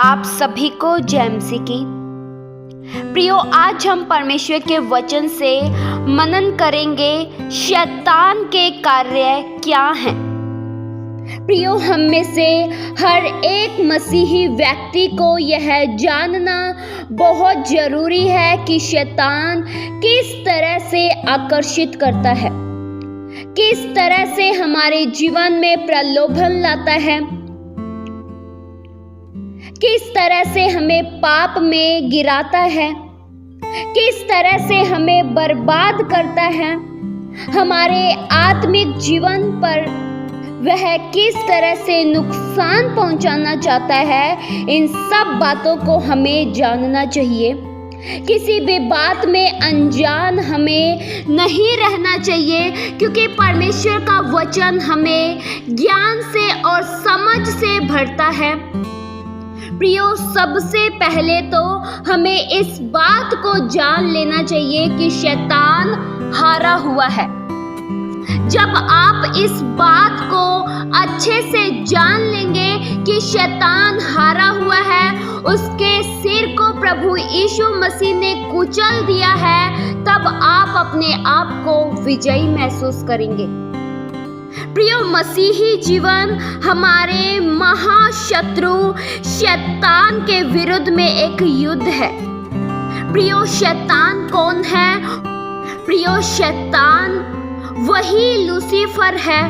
आप सभी को जय मसीह की। प्रियो, आज हम परमेश्वर के वचन से मनन करेंगे शैतान के कार्य क्या हैं। प्रियो, हम में से हर एक मसीही व्यक्ति को यह जानना बहुत जरूरी है कि शैतान किस तरह से आकर्षित करता है, किस तरह से हमारे जीवन में प्रलोभन लाता है, किस तरह से हमें पाप में गिराता है, किस तरह से हमें बर्बाद करता है, हमारे आत्मिक जीवन पर वह किस तरह से नुकसान पहुंचाना चाहता है। इन सब बातों को हमें जानना चाहिए। किसी भी बात में अनजान हमें नहीं रहना चाहिए, क्योंकि परमेश्वर का वचन हमें ज्ञान से और समझ से भरता है। प्रियो, सबसे पहले तो हमें इस बात को जान लेना चाहिए कि शैतान हारा हुआ है। जब आप इस बात को अच्छे से जान लेंगे कि शैतान हारा हुआ है, उसके सिर को प्रभु यीशु मसीह ने कुचल दिया है, तब आप अपने आप को विजयी महसूस करेंगे। प्रियो, मसीही जीवन हमारे महाशत्रु शैतान के विरुद्ध में एक युद्ध है। प्रियो, शैतान कौन है? प्रियो, शैतान वही लूसीफर है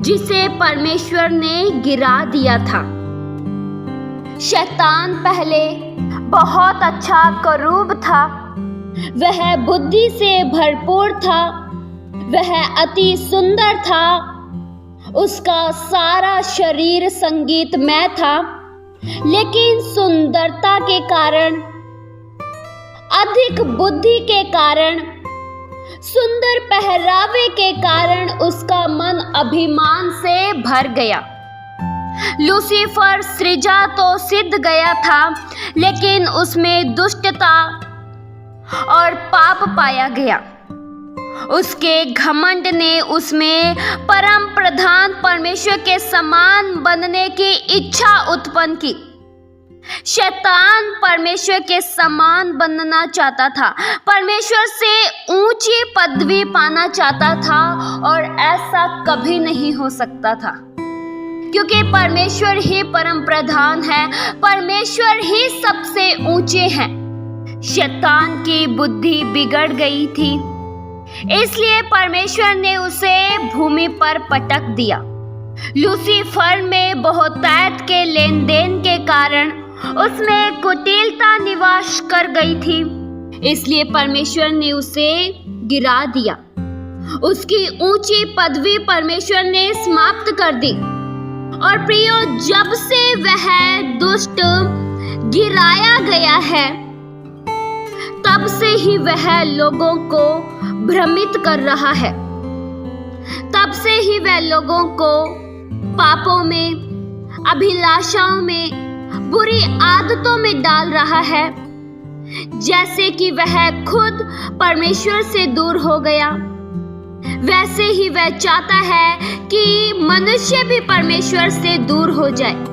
जिसे परमेश्वर ने गिरा दिया था। शैतान पहले बहुत अच्छा करूब था, वह बुद्धि से भरपूर था, वह अति सुंदर था, उसका सारा शरीर संगीतमय था, लेकिन सुंदरता के कारण, अधिक बुद्धि के कारण, सुंदर पहरावे के कारण उसका मन अभिमान से भर गया। लूसीफर सृजा तो सिद्ध गया था, लेकिन उसमें दुष्टता और पाप पाया गया। उसके घमंड ने उसमें परम प्रधान परमेश्वर के समान बनने की इच्छा उत्पन्न की। शैतान परमेश्वर के समान बनना चाहता था, परमेश्वर से ऊंची पदवी पाना चाहता था, और ऐसा कभी नहीं हो सकता था, क्योंकि परमेश्वर ही परम प्रधान है, परमेश्वर ही सबसे ऊंचे हैं। शैतान की बुद्धि बिगड़ गई थी, इसलिए परमेश्वर ने उसे भूमि पर पटक दिया। लूसीफर में बहुतायत के लेन देन के कारण उसमें कुटिलता निवास कर गई थी, इसलिए परमेश्वर ने उसे गिरा दिया। उसकी ऊंची पदवी परमेश्वर ने समाप्त कर दी। और प्रियो, जब से वह दुष्ट गिराया गया है, तब से ही वह लोगों को भ्रमित कर रहा है। तब से ही वह लोगों को पापों में, अभिलाषाओं में, बुरी आदतों में डाल रहा है। जैसे कि वह खुद परमेश्वर से दूर हो गया, वैसे ही वह चाहता है कि मनुष्य भी परमेश्वर से दूर हो जाए।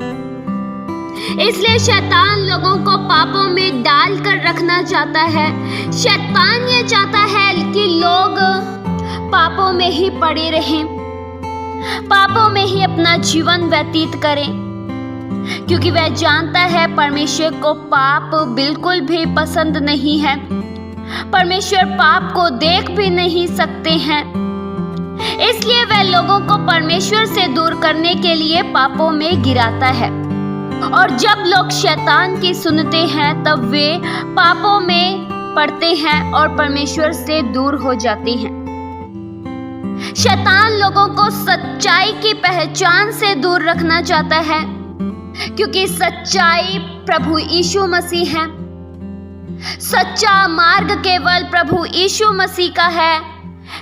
इसलिए शैतान लोगों को पापों में डाल कर रखना चाहता है। शैतान ये चाहता है कि लोग पापों में ही पड़े रहें, पापों में ही अपना जीवन व्यतीत करें, क्योंकि वह जानता है परमेश्वर को पाप बिल्कुल भी पसंद नहीं है। परमेश्वर पाप को देख भी नहीं सकते हैं, इसलिए वह लोगों को परमेश्वर से दूर करने के लिए पापों में गिराता है। और जब लोग शैतान की सुनते हैं, तब वे पापों में पड़ते हैं और परमेश्वर से दूर हो जाते हैं। शैतान लोगों को सच्चाई की पहचान से दूर रखना चाहता है, क्योंकि सच्चाई प्रभु यीशु मसीह है। सच्चा मार्ग केवल प्रभु यीशु मसीह का है,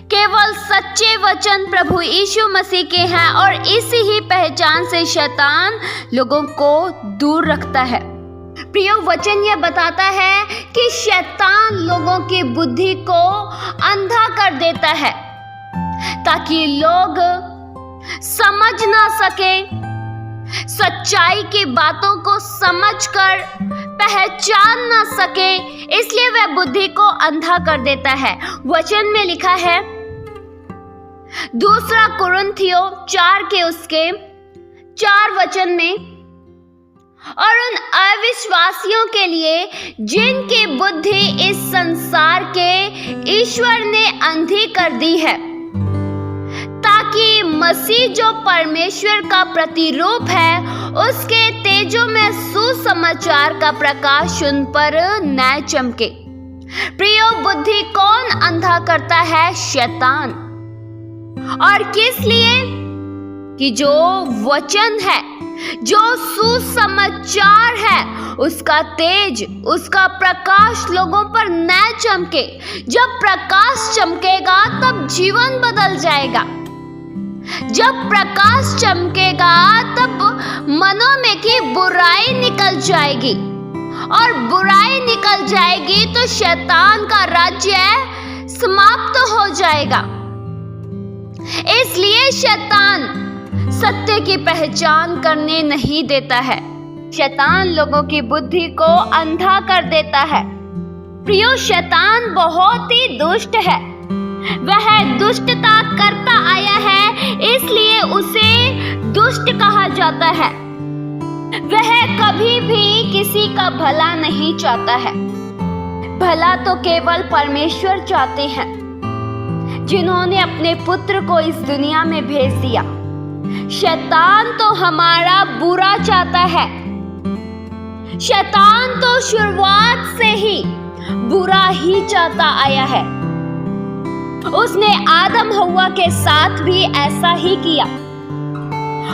केवल सच्चे वचन प्रभु यीशु मसीह के हैं, और इसी ही पहचान से शैतान लोगों को दूर रखता है। प्रियो, वचन यह बताता है कि शैतान लोगों की बुद्धि को अंधा कर देता है, ताकि लोग समझ ना सके, सच्चाई की बातों को समझकर पहचान ना सके, इसलिए वह बुद्धि को अंधा कर देता है। वचन में लिखा है, दूसरा कुरिन्थियों 4 के उसके 4 वचन में, और उन अविश्वासियों के लिए जिनकी बुद्धि इस संसार के ईश्वर ने अंधी कर दी है, ताकि मसीह जो परमेश्वर का प्रतिरूप है उसके तेजोमय सुसमाचार का प्रकाश उन पर न चमके। प्रियो, बुद्धि कौन अंधा करता है? शैतान। और किस लिए? कि जो वचन है, जो सुसमाचार है, उसका तेज, उसका प्रकाश लोगों पर न चमके। जब प्रकाश चमकेगा तब जीवन बदल जाएगा। जब प्रकाश चमकेगा तब मनों में की बुराई निकल जाएगी, और बुराई निकल जाएगी तो शैतान का राज्य समाप्त हो जाएगा। इसलिए शैतान सत्य की पहचान करने नहीं देता है। शैतान लोगों की बुद्धि को अंधा कर देता है। प्रियो, शैतान बहुत ही दुष्ट है। वह दुष्टता करता आया है, इसलिए उसे दुष्ट कहा जाता है। वह कभी भी किसी का भला नहीं चाहता है। भला तो केवल परमेश्वर चाहते हैं, जिन्होंने अपने पुत्र को इस दुनिया में भेज दिया। शैतान तो हमारा बुरा चाहता है। शैतान तो शुरुआत से ही बुरा ही चाहता आया है। उसने आदम हव्वा के साथ भी ऐसा ही किया।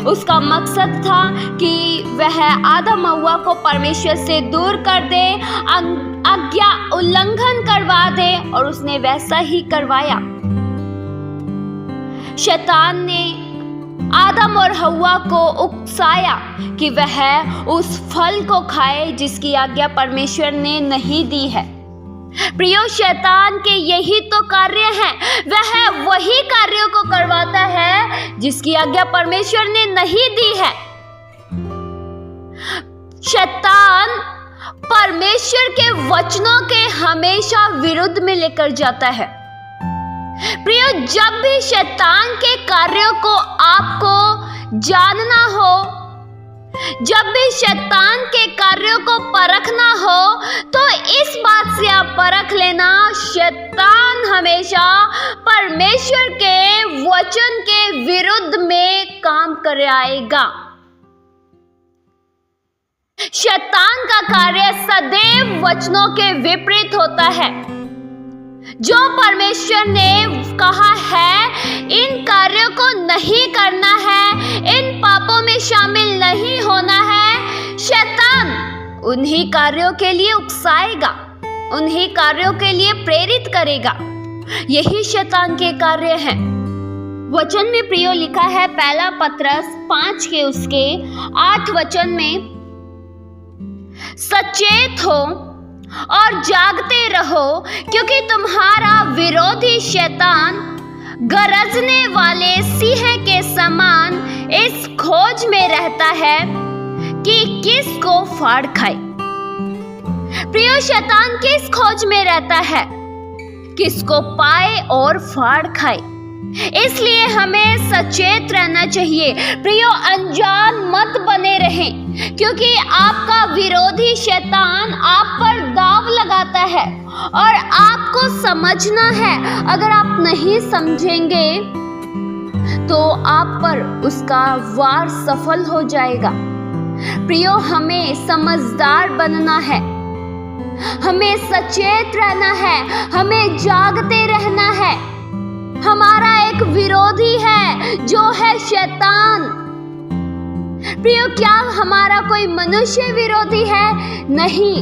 उसका मकसद था कि वह आदम हव्वा को परमेश्वर से दूर कर दे, आज्ञा उल्लंघन करवा दे, और उसने वैसा ही करवाया। शैतान ने आदम और हव्वा को उकसाया कि वह उस फल को खाए जिसकी आज्ञा परमेश्वर ने नहीं दी है। प्रियो, शैतान के यही तो कार्य हैं। वह वही कार्यों को करवाता है जिसकी आज्ञा परमेश्वर ने नहीं दी है। शैतान परमेश्वर के वचनों के हमेशा विरुद्ध में लेकर जाता है। प्रियो, जब भी शैतान के कार्यों को आपको जानना हो, जब भी शैतान के कार्यों को परखना हो, तो इस बात से आप परख लेना, शैतान हमेशा परमेश्वर के वचन के विरुद्ध में काम कर आएगा। शैतान का कार्य सदैव वचनों के विपरीत होता है। जो परमेश्वर ने कहा है इन कार्यों को नहीं करना है, इन पापों में शामिल नहीं होना है, शैतान उन्हीं कार्यों के लिए उकसाएगा, उन्हीं कार्यों के लिए प्रेरित करेगा। यही शैतान के कार्य हैं। वचन में प्रियो लिखा है, पहला पत्रस 5 के उसके 8 वचन में, सचेत हो और जागते रहो, क्योंकि तुम्हारा विरोधी शैतान गरजने वाले सिंह के समान इस खोज में रहता है कि किसको फाड़ खाए। प्रियो, शैतान किस खोज में रहता है? किसको पाए और फाड़ खाए। इसलिए हमें सचेत रहना चाहिए। प्रियो, अनजान मत बने रहें, क्योंकि आपका विरोधी शैतान आप पर दाव लगाता है और आपको समझना है। अगर आप नहीं समझेंगे तो आप पर उसका वार सफल हो जाएगा। प्रियो, हमें समझदार बनना है, हमें सचेत रहना है, हमें जागते रहना है। हमारा एक विरोधी है जो है शैतान। प्रियो, क्या हमारा कोई मनुष्य विरोधी है? नहीं।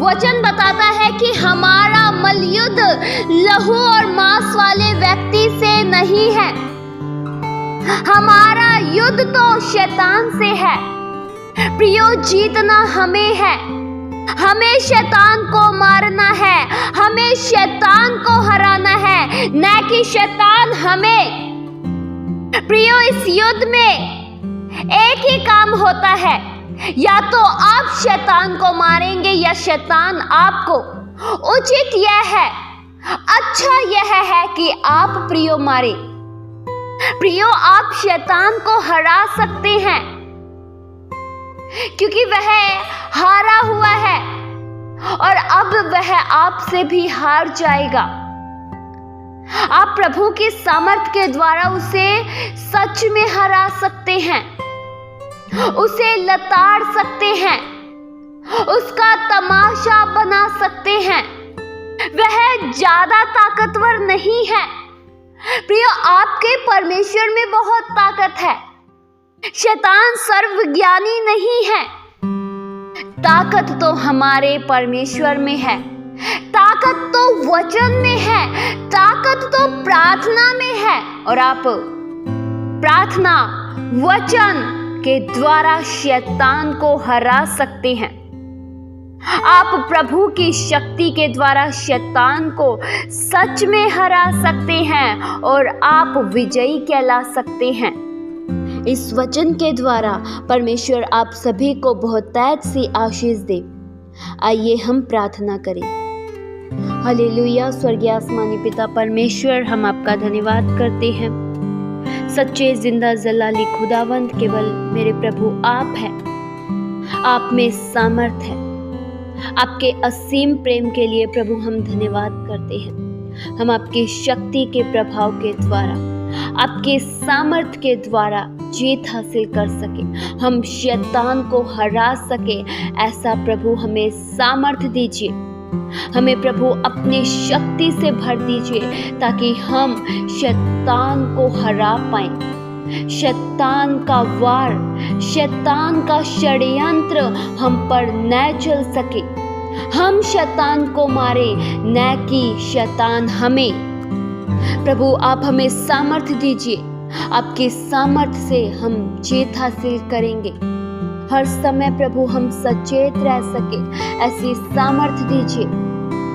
वचन बताता है कि हमारा मलयुद्ध लहू और मांस वाले व्यक्ति से नहीं है, हमारा युद्ध तो शैतान से है। प्रियो, जीतना हमें है, हमें शैतान को मारना है, हमें शैतान को हराना है, न कि शैतान हमें। प्रियो, इस युद्ध में एक ही काम होता है, या तो आप शैतान को मारेंगे या शैतान आपको। उचित यह है, अच्छा यह है कि आप प्रियो मारे। प्रियो, आप शैतान को हरा सकते हैं क्योंकि वह हारा हुआ है और अब वह आपसे भी हार जाएगा। आप प्रभु की सामर्थ के द्वारा उसे सच में हरा सकते हैं, उसे लताड़ सकते हैं, उसका तमाशा बना सकते हैं। वह ज्यादा ताकतवर नहीं है। प्रियो, आपके परमेश्वर में बहुत ताकत है। शैतान सर्वज्ञानी नहीं है। ताकत तो हमारे परमेश्वर में है, ताकत तो वचन में है, ताकत तो प्रार्थना में है। और आप प्रार्थना वचन के द्वारा शैतान को हरा सकते हैं। आप प्रभु की शक्ति के द्वारा शैतान को सच में हरा सकते हैं और आप विजयी कहला सकते हैं। इस वचन के द्वारा परमेश्वर आप सभी को बहुतायत सी आशीष दे। आइए हम प्रार्थना करें। हालेलुया। स्वर्गीय आसमानी पिता परमेश्वर, हम आपका धन्यवाद करते हैं। सच्चे जिंदा जलाली खुदावंत केवल मेरे प्रभु आप हैं। आप में सामर्थ है। आपके असीम प्रेम के लिए प्रभु हम धन्यवाद करते हैं। हम आपकी शक्ति के प्रभाव के द्वारा, आपके सामर्थ के द्वारा जीत हासिल कर सके, हम शैतान को हरा सके, ऐसा प्रभु हमें सामर्थ दीजिए। हमें प्रभु अपनी शक्ति से भर दीजिए ताकि हम शैतान को हरा पाएं। शैतान का वार, शैतान का षड्यंत्र हम पर न चल सके। हम शैतान को मारे, न कि शैतान हमें। प्रभु आप हमें सामर्थ्य दीजिए। आपकी सामर्थ्य से हम जीत हासिल करेंगे। हर समय प्रभु हम सचेत रह सके, ऐसी सामर्थ्य दीजिए।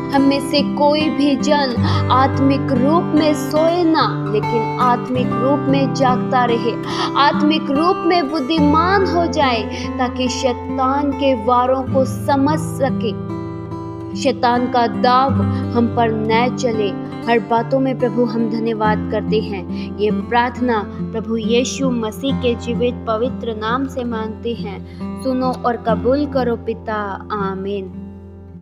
हम में से कोई भी जन आत्मिक रूप में सोए ना, लेकिन आत्मिक रूप में जागता रहे, आत्मिक रूप में बुद्धिमान हो जाए, ताकि शैतान के वारों को समझ सके, शैतान का दाव हम पर न चले। हर बातों में प्रभु हम धन्यवाद करते हैं। ये प्रार्थना प्रभु यीशु मसीह के जीवित पवित्र नाम से मांगते हैं। सुनो और कबूल करो पिता। आमीन।